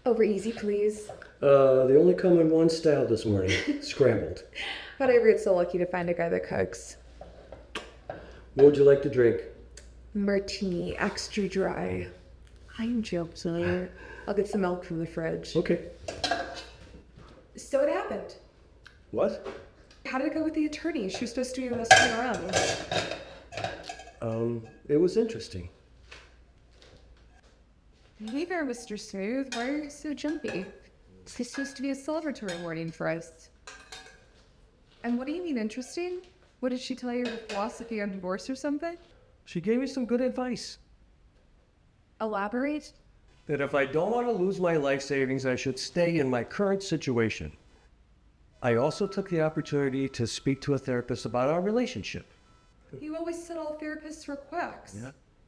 Over easy, please. They only come in one style this morning, scrambled. But I get so lucky to find a guy that cooks. What would you like to drink? Martini, extra dry. I'm joking. I'll get some milk from the fridge. Okay. So what happened? What? How did it go with the attorney? She was supposed to be with us coming around. It was interesting. Hey there, Mr. Smooth. Why are you so jumpy? This is supposed to be a celebratory morning for us. And what do you mean interesting? What did she tell you, her philosophy on divorce or something? She gave me some good advice. Elaborate? That if I don't want to lose my life savings, I should stay in my current situation. I also took the opportunity to speak to a therapist about our relationship. You always said all therapists were quacks.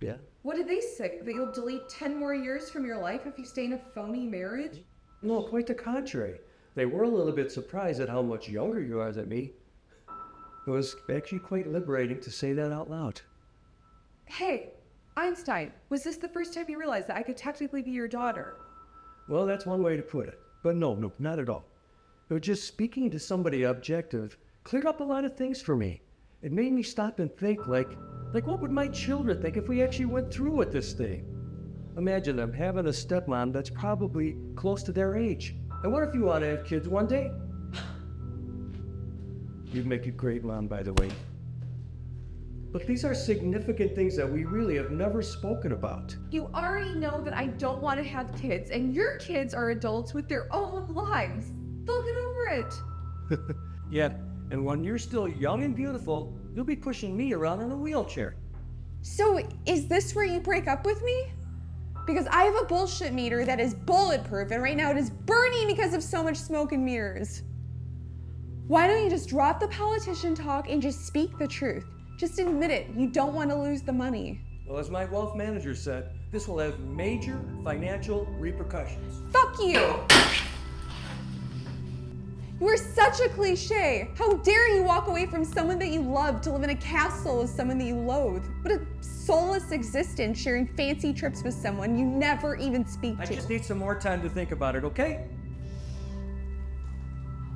Yeah. What did they say? That you'll delete 10 more years from your life if you stay in a phony marriage? No, quite the contrary. They were a little bit surprised at how much younger you are than me. It was actually quite liberating to say that out loud. Hey, Einstein, was this the first time you realized that I could technically be your daughter? Well, that's one way to put it. But no, not at all. It was just speaking to somebody objective cleared up a lot of things for me. It made me stop and think, like what would my children think if we actually went through with this thing? Imagine them having a stepmom that's probably close to their age. And what if you want to have kids one day? You'd make a great mom, by the way. But these are significant things that we really have never spoken about. You already know that I don't want to have kids, and your kids are adults with their own lives. They'll get over it. Yeah, and when you're still young and beautiful, you'll be pushing me around in a wheelchair. So is this where you break up with me? Because I have a bullshit meter that is bulletproof, and right now it is burning because of so much smoke and mirrors. Why don't you just drop the politician talk and just speak the truth? Just admit it. You don't want to lose the money. Well, as my wealth manager said, this will have major financial repercussions. Fuck you! You are such a cliche. How dare you walk away from someone that you love to live in a castle with someone that you loathe? What a soulless existence sharing fancy trips with someone you never even speak I to. just need some more time to think about it, okay?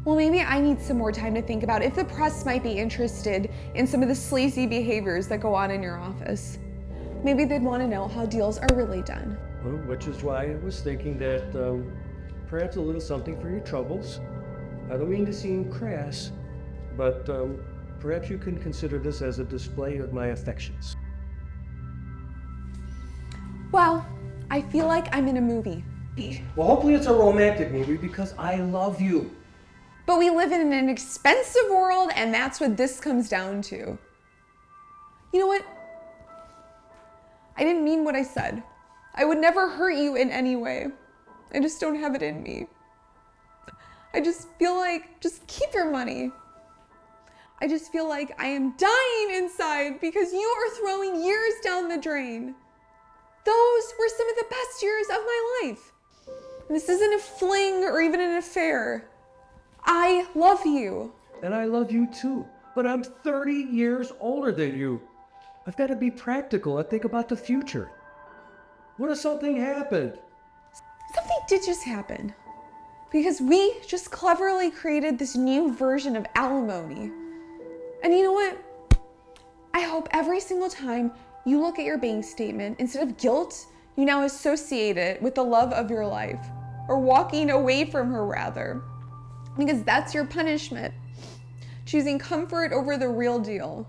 Well, maybe I need some more time to think about if the press might be interested in some of the sleazy behaviors that go on in your office. Maybe they'd want to know how deals are really done. Well, which is why I was thinking that perhaps a little something for your troubles. I don't mean to seem crass, but perhaps you can consider this as a display of my affections. Well, I feel like I'm in a movie. Well, hopefully it's a romantic movie because I love you. But we live in an expensive world, and that's what this comes down to. You know what? I didn't mean what I said. I would never hurt you in any way. I just don't have it in me. I just feel like, just keep your money. I just feel like I am dying inside because you are throwing years down the drain. Those were some of the best years of my life. And this isn't a fling or even an affair. I love you. And I love you too, but I'm 30 years older than you. I've got to be practical and think about the future. What if something happened? Something did just happen. Because we just cleverly created this new version of alimony. And you know what? I hope every single time you look at your bank statement, instead of guilt, you now associate it with the love of your life. Or walking away from her, rather. Because that's your punishment. Choosing comfort over the real deal.